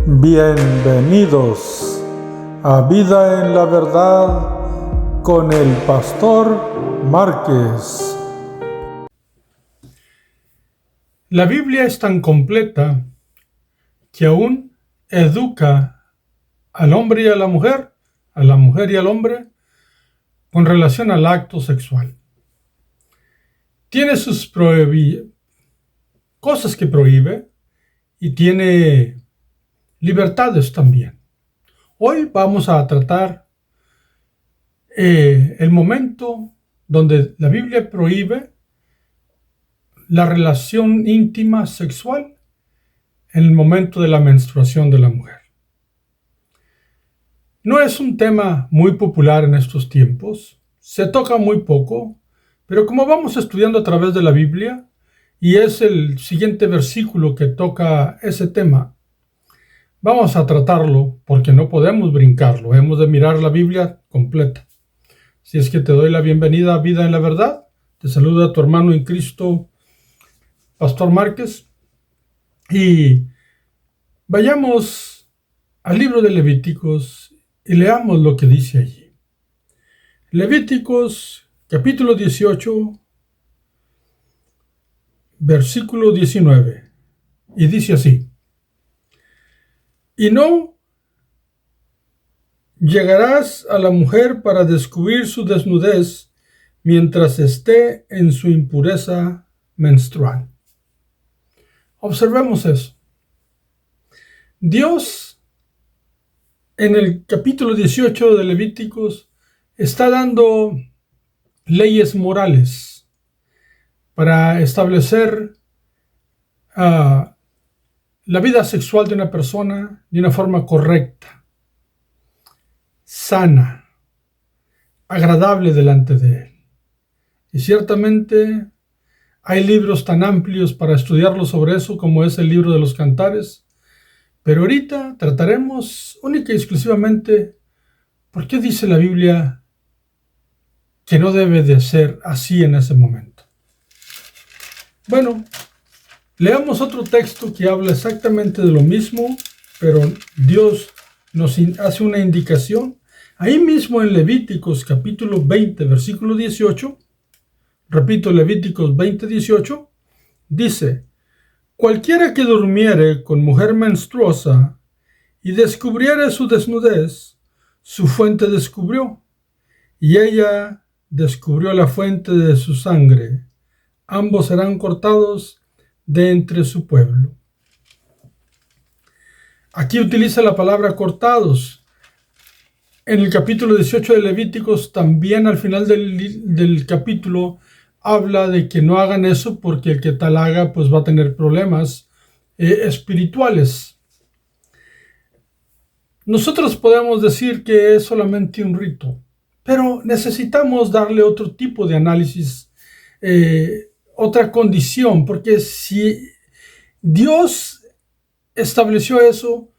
Bienvenidos a Vida en la Verdad con el Pastor Márquez. La Biblia es tan completa que aún educa al hombre y a la mujer y al hombre, con relación al acto sexual. Tiene sus cosas que prohíbe y tiene libertades también. Hoy vamos a tratar el momento donde la Biblia prohíbe la relación íntima sexual en el momento de la menstruación de la mujer. No es un tema muy popular en estos tiempos, se toca muy poco, pero como vamos estudiando a través de la Biblia, y es el siguiente versículo que toca ese tema, vamos a tratarlo porque no podemos brincarlo, hemos de mirar la Biblia completa. Si es que te doy la bienvenida a Vida en la Verdad, te saluda tu hermano en Cristo, Pastor Márquez, y vayamos al libro de Levíticos y leamos lo que dice allí. Levíticos capítulo 18, versículo 19, y dice así: Y no llegarás a la mujer para descubrir su desnudez mientras esté en su impureza menstrual. Observemos eso. Dios, en el capítulo 18 de Levíticos, está dando leyes morales para establecer la vida sexual de una persona de una forma correcta, sana, agradable delante de Él. Y ciertamente hay libros tan amplios para estudiarlo sobre eso como es el libro de los Cantares, pero ahorita trataremos única y exclusivamente por qué dice la Biblia que no debe de ser así en ese momento. Bueno, leamos otro texto que habla exactamente de lo mismo, pero Dios nos hace una indicación. Ahí mismo en Levíticos capítulo 20, versículo 18, repito, Levíticos 20, 18, dice: Cualquiera que durmiere con mujer menstruosa y descubriere su desnudez, su fuente descubrió, y ella descubrió la fuente de su sangre. Ambos serán cortados de entre su pueblo. Aquí utiliza la palabra cortados. En el capítulo 18 de Levíticos, también al final del capítulo, habla de que no hagan eso porque el que tal haga pues va a tener problemas espirituales. Nosotros podemos decir que es solamente un rito, pero necesitamos darle otro tipo de análisis, otra condición, porque si Dios estableció eso,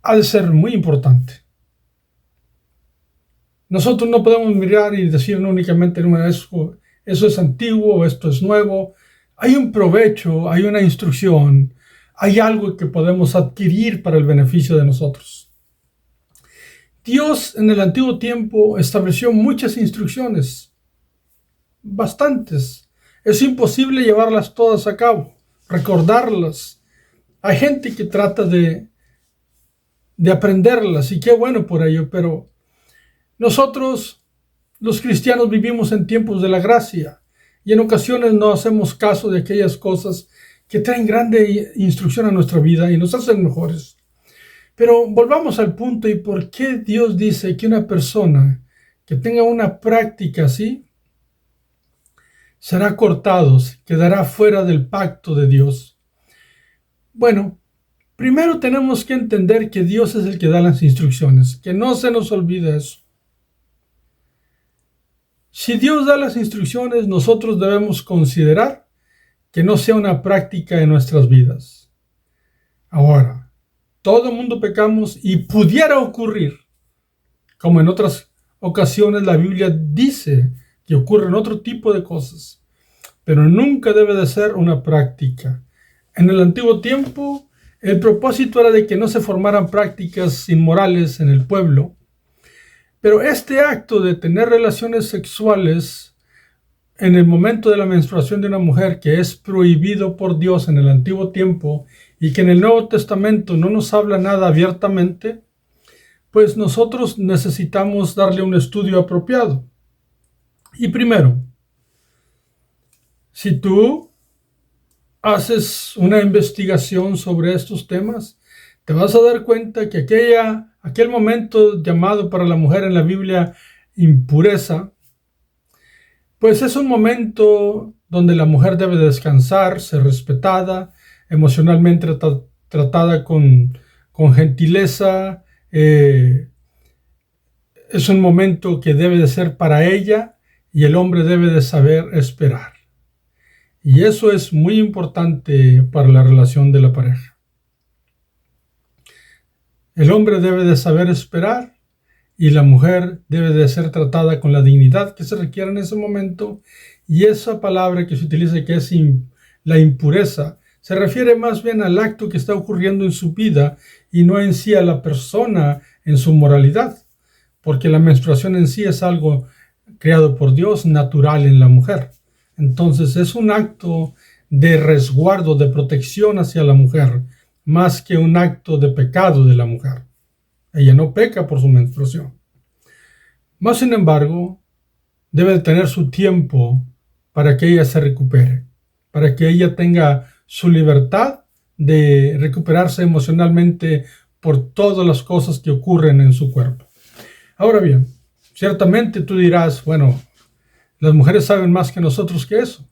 ha de ser muy importante. Nosotros no podemos mirar y decir no únicamente eso es antiguo, esto es nuevo. Hay un provecho, hay una instrucción, hay algo que podemos adquirir para el beneficio de nosotros. Dios en el antiguo tiempo estableció muchas instrucciones, bastantes. Es imposible llevarlas todas a cabo, recordarlas. Hay gente que trata de aprenderlas y qué bueno por ello, pero nosotros, los cristianos, vivimos en tiempos de la gracia y en ocasiones no hacemos caso de aquellas cosas que traen grande instrucción a nuestra vida y nos hacen mejores. Pero volvamos al punto y por qué Dios dice que una persona que tenga una práctica así será cortado, quedará fuera del pacto de Dios. Bueno, primero tenemos que entender que Dios es el que da las instrucciones, que no se nos olvide eso. Si Dios da las instrucciones, nosotros debemos considerar que no sea una práctica en nuestras vidas. Ahora, todo el mundo pecamos y pudiera ocurrir, como en otras ocasiones la Biblia dice que ocurren otro tipo de cosas, pero nunca debe de ser una práctica. En el antiguo tiempo, El propósito era de que no se formaran prácticas inmorales en el pueblo, pero este acto de tener relaciones sexuales en el momento de la menstruación de una mujer, que es prohibido por Dios en el antiguo tiempo y que en el Nuevo Testamento no nos habla nada abiertamente, pues nosotros necesitamos darle un estudio apropiado. Y primero, si tú haces una investigación sobre estos temas, te vas a dar cuenta que aquel momento llamado para la mujer en la Biblia impureza, pues es un momento donde la mujer debe descansar, ser respetada, emocionalmente tratada con gentileza. Es un momento que debe de ser para ella y el hombre debe de saber esperar. Y eso es muy importante para la relación de la pareja. El hombre debe de saber esperar y la mujer debe de ser tratada con la dignidad que se requiere en ese momento. Y esa palabra que se utiliza, que es la impureza, se refiere más bien al acto que está ocurriendo en su vida y no en sí a la persona en su moralidad, porque la menstruación en sí es algo creado por Dios, natural en la mujer. Entonces es un acto de resguardo, de protección hacia la mujer, más que un acto de pecado de la mujer. Ella no peca por su menstruación. Más sin embargo, debe de tener su tiempo para que ella se recupere, para que ella tenga su libertad de recuperarse emocionalmente por todas las cosas que ocurren en su cuerpo. Ahora bien, ciertamente tú dirás, bueno, las mujeres saben más que nosotros que eso.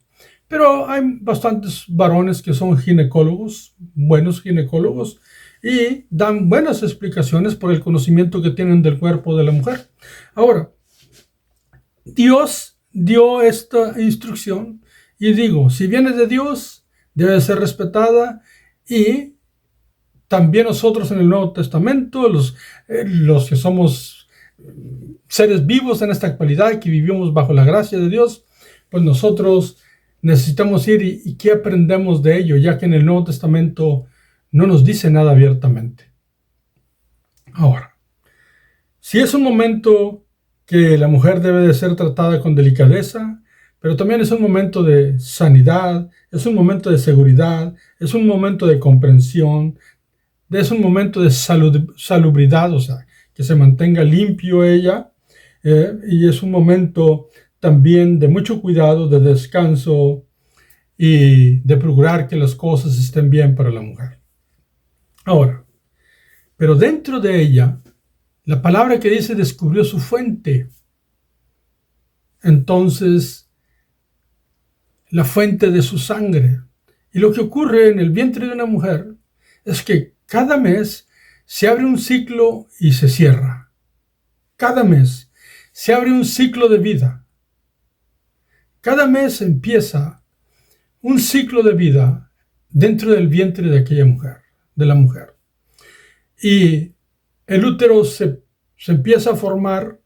Pero hay bastantes varones que son ginecólogos, buenos ginecólogos, y dan buenas explicaciones por el conocimiento que tienen del cuerpo de la mujer. Ahora, Dios dio esta instrucción y digo, si viene de Dios, debe ser respetada, y también nosotros en el Nuevo Testamento, los que somos seres vivos en esta actualidad, que vivimos bajo la gracia de Dios, pues nosotros necesitamos ir y ¿qué aprendemos de ello? Ya que en el Nuevo Testamento no nos dice nada abiertamente. Ahora, si es un momento que la mujer debe de ser tratada con delicadeza, pero también es un momento de sanidad, es un momento de seguridad, es un momento de comprensión, es un momento de salubridad, o sea, que se mantenga limpio ella, y es un momento también de mucho cuidado, de descanso y de procurar que las cosas estén bien para la mujer. Ahora, pero dentro de ella, la palabra que dice descubrió su fuente. Entonces, la fuente de su sangre. Y lo que ocurre en el vientre de una mujer es que cada mes se abre un ciclo y se cierra. Cada mes se abre un ciclo de vida. Cada mes empieza un ciclo de vida dentro del vientre de aquella mujer, de la mujer. Y el útero se empieza a formar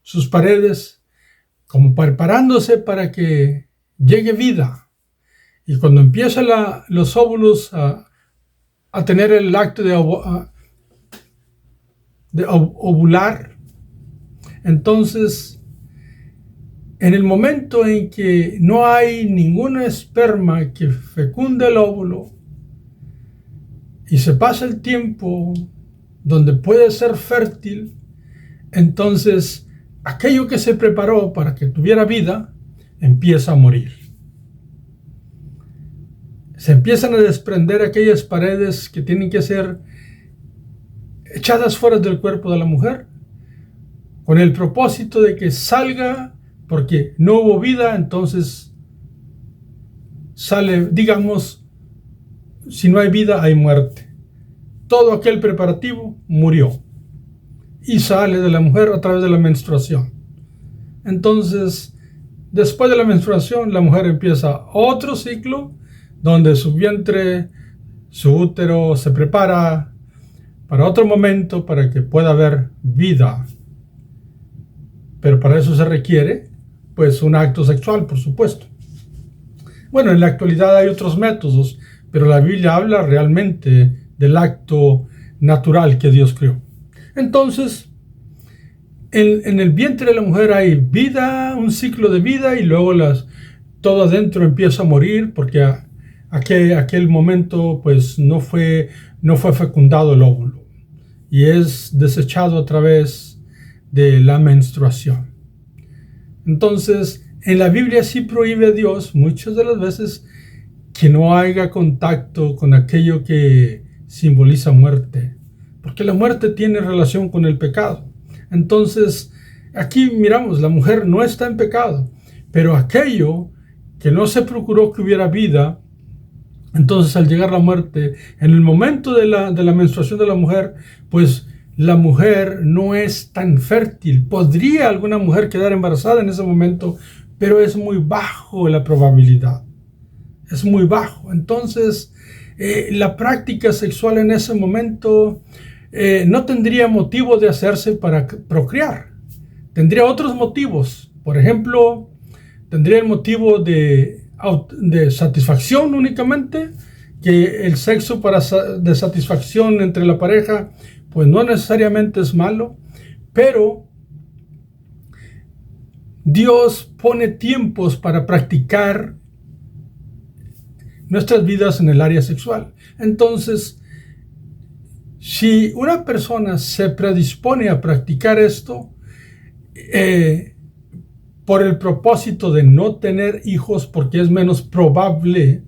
sus paredes como preparándose para que llegue vida. Y cuando empiezan los óvulos a tener el acto de ovular, entonces en el momento en que no hay ningún esperma que fecunde el óvulo y se pasa el tiempo donde puede ser fértil, entonces aquello que se preparó para que tuviera vida empieza a morir. Se empiezan a desprender aquellas paredes que tienen que ser echadas fuera del cuerpo de la mujer con el propósito de que salga, porque no hubo vida, entonces sale, digamos, si no hay vida hay muerte. Todo aquel preparativo murió y sale de la mujer a través de la menstruación. Entonces, después de la menstruación, la mujer empieza otro ciclo donde su vientre, su útero se prepara para otro momento para que pueda haber vida. Pero para eso se requiere, pues, un acto sexual, por supuesto. Bueno, en la actualidad hay otros métodos, pero la Biblia habla realmente del acto natural que Dios creó. Entonces, en el vientre de la mujer hay vida, un ciclo de vida, y luego todo adentro empieza a morir porque aquel momento pues no fue fecundado el óvulo y es desechado a través de la menstruación. Entonces, en la Biblia sí prohíbe a Dios muchas de las veces que no haya contacto con aquello que simboliza muerte, porque la muerte tiene relación con el pecado. Entonces, aquí miramos, la mujer no está en pecado, pero aquello que no se procuró que hubiera vida, entonces al llegar la muerte, en el momento de la menstruación de la mujer, pues la mujer no es tan fértil. Podría alguna mujer quedar embarazada en ese momento, pero es muy bajo la probabilidad. Es muy bajo. Entonces, la práctica sexual en ese momento no tendría motivo de hacerse para procrear. Tendría otros motivos. Por ejemplo, tendría el motivo de satisfacción únicamente, que el sexo de satisfacción entre la pareja pues no necesariamente es malo, pero Dios pone tiempos para practicar nuestras vidas en el área sexual. Entonces, si una persona se predispone a practicar esto por el propósito de no tener hijos, porque es menos probable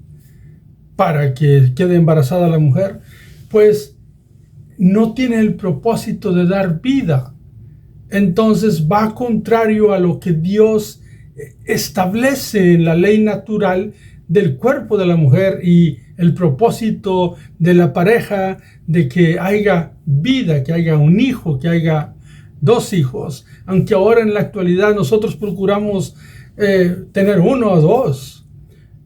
para que quede embarazada la mujer, pues no tiene el propósito de dar vida. Entonces va contrario a lo que Dios establece en la ley natural del cuerpo de la mujer y el propósito de la pareja, de que haya vida, que haya un hijo, que haya 2 hijos, aunque ahora en la actualidad nosotros procuramos tener 1 o 2.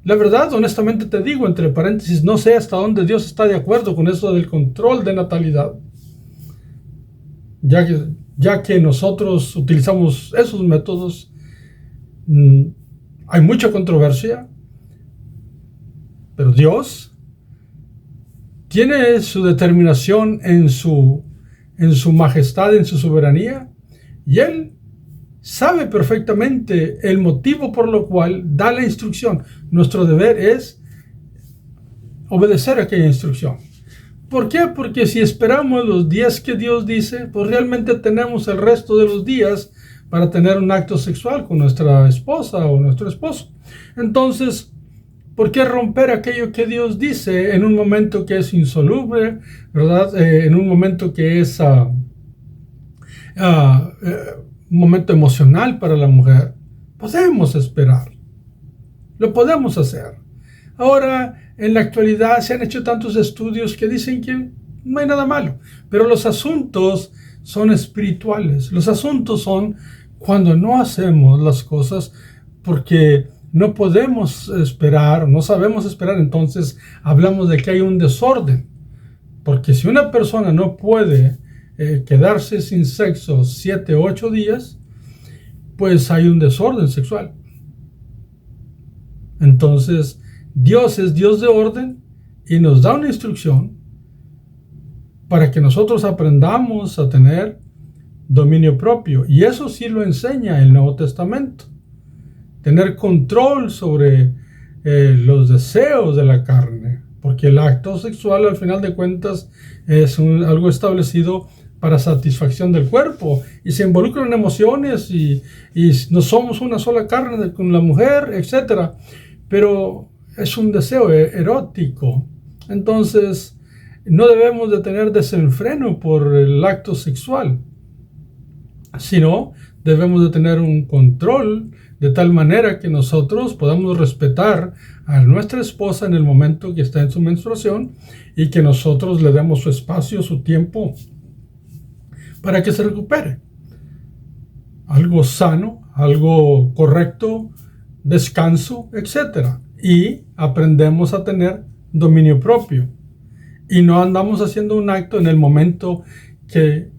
La verdad, honestamente te digo, entre paréntesis, no sé hasta dónde Dios está de acuerdo con eso del control de natalidad, ya que nosotros utilizamos esos métodos. Hay mucha controversia, pero Dios tiene su determinación en su majestad, en su soberanía, y Él sabe perfectamente el motivo por lo cual da la instrucción. Nuestro deber es obedecer aquella instrucción. ¿Por qué? Porque si esperamos los días que Dios dice, pues realmente tenemos el resto de los días para tener un acto sexual con nuestra esposa o nuestro esposo. Entonces, ¿por qué romper aquello que Dios dice en un momento que es insoluble, ¿verdad? En un momento que es un momento emocional para la mujer? Podemos esperar. Lo podemos hacer. Ahora, en la actualidad se han hecho tantos estudios que dicen que no hay nada malo, pero los asuntos son espirituales. Los asuntos son cuando no hacemos las cosas porque no podemos esperar, no sabemos esperar, entonces hablamos de que hay un desorden. Porque si una persona no puede quedarse sin sexo 7 o 8 días, pues hay un desorden sexual. Entonces, Dios es Dios de orden y nos da una instrucción para que nosotros aprendamos a tener dominio propio. Y eso sí lo enseña el Nuevo Testamento. Tener control sobre los deseos de la carne. Porque el acto sexual, al final de cuentas, es algo establecido para satisfacción del cuerpo. Y se involucran emociones y no somos una sola carne con la mujer, etc. Pero es un deseo erótico. Entonces, no debemos de tener desenfreno por el acto sexual, sino debemos de tener un control de tal manera que nosotros podamos respetar a nuestra esposa en el momento que está en su menstruación y que nosotros le demos su espacio, su tiempo para que se recupere. Algo sano, algo correcto, descanso, etc. Y aprendemos a tener dominio propio. Y no andamos haciendo un acto en el momento que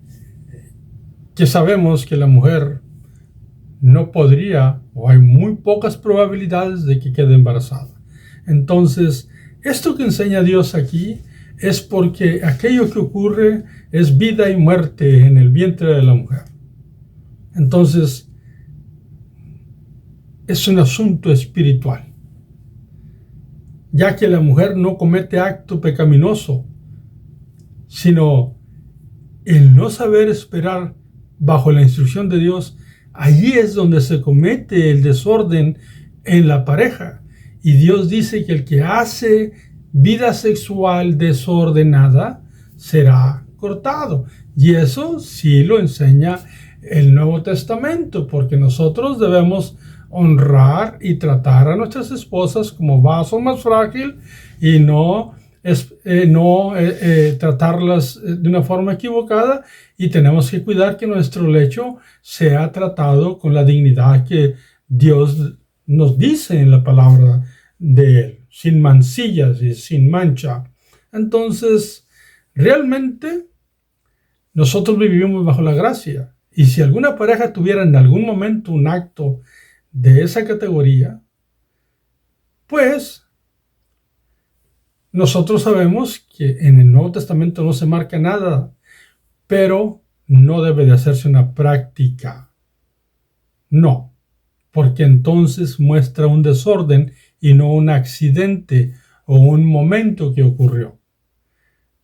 sabemos que la mujer no podría, o hay muy pocas probabilidades de que quede embarazada. Entonces, esto que enseña Dios aquí es porque aquello que ocurre es vida y muerte en el vientre de la mujer. Entonces, es un asunto espiritual, ya que la mujer no comete acto pecaminoso, sino el no saber esperar bajo la instrucción de Dios. Allí es donde se comete el desorden en la pareja. Y Dios dice que el que hace vida sexual desordenada será cortado. Y eso sí lo enseña el Nuevo Testamento, porque nosotros debemos honrar y tratar a nuestras esposas como vaso más frágil y no tratarlas de una forma equivocada, y tenemos que cuidar que nuestro lecho sea tratado con la dignidad que Dios nos dice en la palabra de Él, sin mancillas y sin mancha. Entonces, realmente nosotros vivimos bajo la gracia, y si alguna pareja tuviera en algún momento un acto de esa categoría, pues nosotros sabemos que en el Nuevo Testamento no se marca nada, pero no debe de hacerse una práctica. No, porque entonces muestra un desorden y no un accidente o un momento que ocurrió.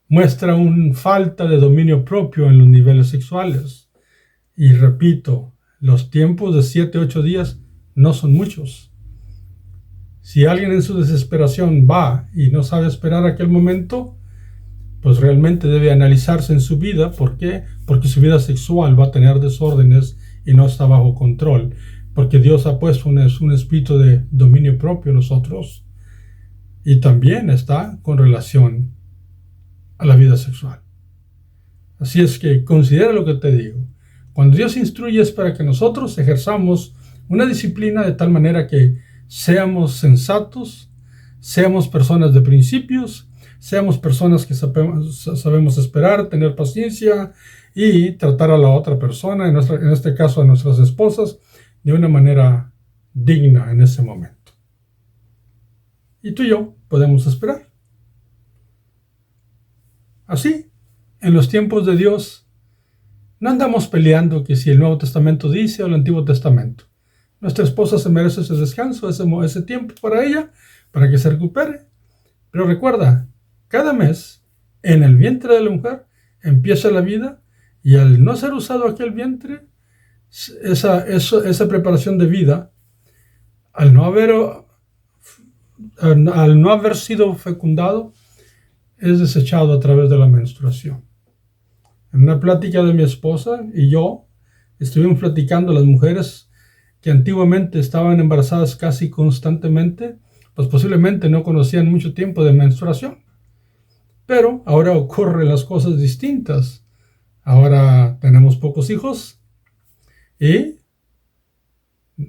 Muestra una falta de dominio propio en los niveles sexuales. Y repito, los tiempos de 7, 8 días no son muchos. Si alguien en su desesperación va y no sabe esperar aquel momento, pues realmente debe analizarse en su vida. ¿Por qué? Porque su vida sexual va a tener desórdenes y no está bajo control. Porque Dios ha puesto un espíritu de dominio propio en nosotros, y también está con relación a la vida sexual. Así es que considera lo que te digo. Cuando Dios instruye es para que nosotros ejerzamos una disciplina de tal manera que seamos sensatos, seamos personas de principios, seamos personas que sabemos esperar, tener paciencia y tratar a la otra persona, en este caso a nuestras esposas, de una manera digna en ese momento. Y tú y yo podemos esperar. Así, en los tiempos de Dios, no andamos peleando que si el Nuevo Testamento dice o el Antiguo Testamento. Nuestra esposa se merece ese descanso, ese tiempo para ella, para que se recupere. Pero recuerda, cada mes, en el vientre de la mujer, empieza la vida, y al no ser usado aquel vientre, esa preparación de vida, al no haber sido fecundado, es desechado a través de la menstruación. En una plática de mi esposa y yo, estuvimos platicando las mujeres que antiguamente estaban embarazadas casi constantemente, pues posiblemente no conocían mucho tiempo de menstruación. Pero ahora ocurren las cosas distintas. Ahora tenemos pocos hijos y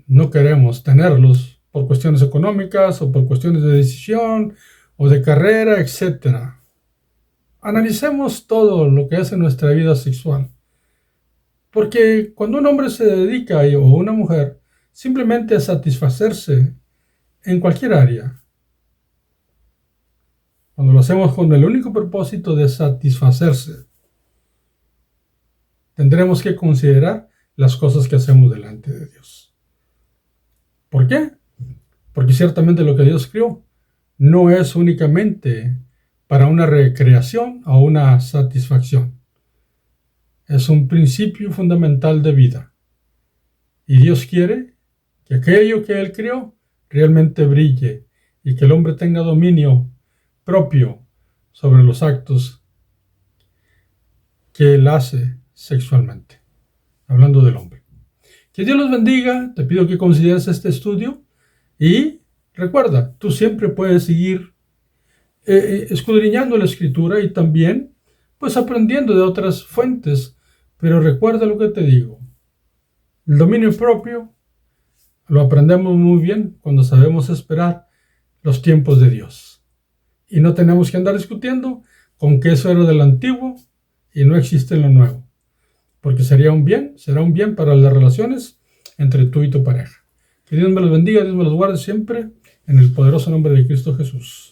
no queremos tenerlos por cuestiones económicas o por cuestiones de decisión o de carrera, etc. Analicemos todo lo que es en nuestra vida sexual. Porque cuando un hombre se dedica o una mujer simplemente a satisfacerse en cualquier área, cuando lo hacemos con el único propósito de satisfacerse, tendremos que considerar las cosas que hacemos delante de Dios. ¿Por qué? Porque ciertamente lo que Dios creó no es únicamente para una recreación o una satisfacción. Es un principio fundamental de vida. Y Dios quiere que aquello que Él creó realmente brille y que el hombre tenga dominio propio sobre los actos que Él hace sexualmente. Hablando del hombre. Que Dios los bendiga. Te pido que consideres este estudio y recuerda, tú siempre puedes seguir escudriñando la Escritura y también pues aprendiendo de otras fuentes. Pero recuerda lo que te digo. El dominio propio lo aprendemos muy bien cuando sabemos esperar los tiempos de Dios. Y no tenemos que andar discutiendo con que eso era del antiguo y no existe en lo nuevo. Porque será un bien para las relaciones entre tú y tu pareja. Que Dios me los bendiga, Dios me los guarde siempre, en el poderoso nombre de Cristo Jesús.